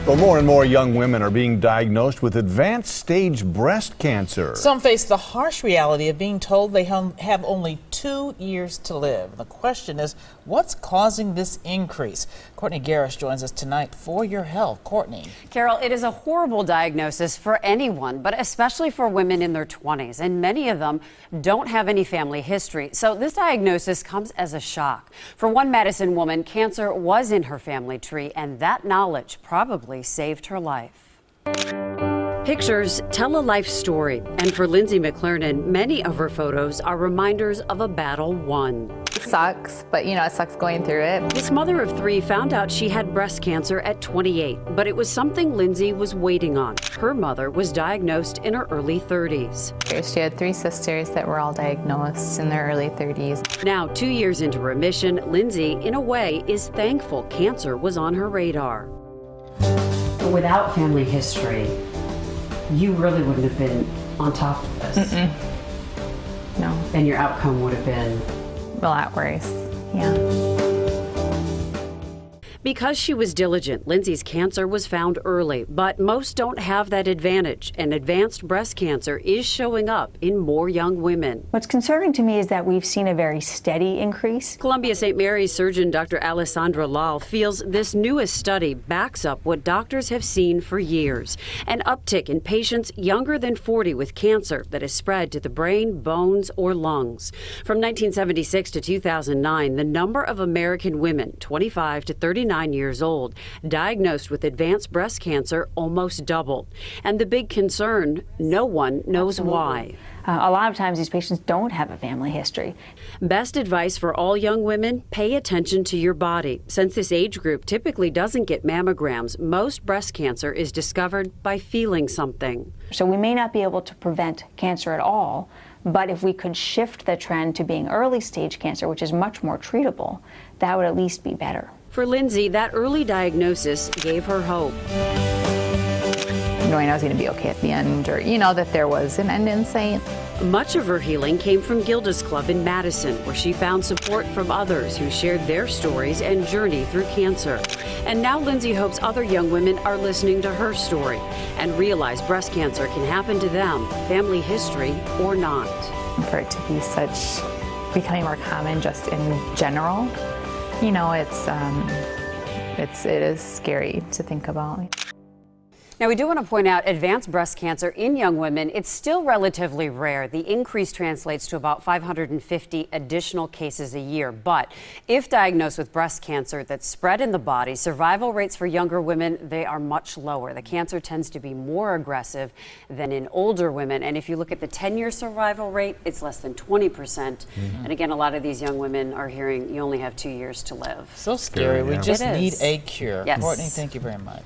Well, more and more young women are being diagnosed with advanced stage breast cancer. Some face the harsh reality of being told they have only 2 years to live. The question is, what's causing this increase? Courtny Gerrish joins us tonight for your health. Courtney. Carol, it is a horrible diagnosis for anyone, but especially for women in their 20s, and many of them don't have any family history. So this diagnosis comes as a shock. For one Madison woman, cancer was in her family tree, and that knowledge probably saved her life. Pictures tell a life story, and for Lindsay McClernand, many of her photos are reminders of a battle won. It sucks, but it sucks going through it. This mother of 3 found out she had breast cancer at 28, but it was something Lindsay was waiting on. Her mother was diagnosed in her early 30s. She had 3 sisters that were all diagnosed in their early 30s. Now, 2 years into remission, Lindsay, in a way, is thankful cancer was on her radar. Without family history, you really wouldn't have been on top of this. No. And your outcome would have been A lot worse, yeah. Because she was diligent, Lindsay's cancer was found early, but most don't have that advantage, and advanced breast cancer is showing up in more young women. What's concerning to me is that we've seen a very steady increase. Columbia St. Mary's surgeon Dr. Alessandra Lal feels this newest study backs up what doctors have seen for years, an uptick in patients younger than 40 with cancer that is spread to the brain, bones, or lungs. From 1976 to 2009, the number of American women 25 to 39 years old diagnosed with advanced breast cancer almost doubled. And the big concern, no one knows why. A lot of times these patients don't have a family history. Best advice for all young women, pay attention to your body. Since this age group typically doesn't get mammograms, most breast cancer is discovered by feeling something. So we may not be able to prevent cancer at all, but if we could shift the trend to being early stage cancer, which is much more treatable, that would at least be better. For Lindsay, that early diagnosis gave her hope. Knowing I was going to be okay at the end, or that there was an end in sight. Much of her healing came from Gilda's Club in Madison, where she found support from others who shared their stories and journey through cancer. And now Lindsay hopes other young women are listening to her story and realize breast cancer can happen to them, family history or not. For it to be becoming more common just in general, it is scary to think about. Now, we do want to point out advanced breast cancer in young women, it's still relatively rare. The increase translates to about 550 additional cases a year. But if diagnosed with breast cancer that's spread in the body, survival rates for younger women, they are much lower. The cancer tends to be more aggressive than in older women. And if you look at the 10-year survival rate, it's less than 20%. And again, a lot of these young women are hearing you only have 2 years to live. So scary. We just need a cure. Yes. Courtny, thank you very much.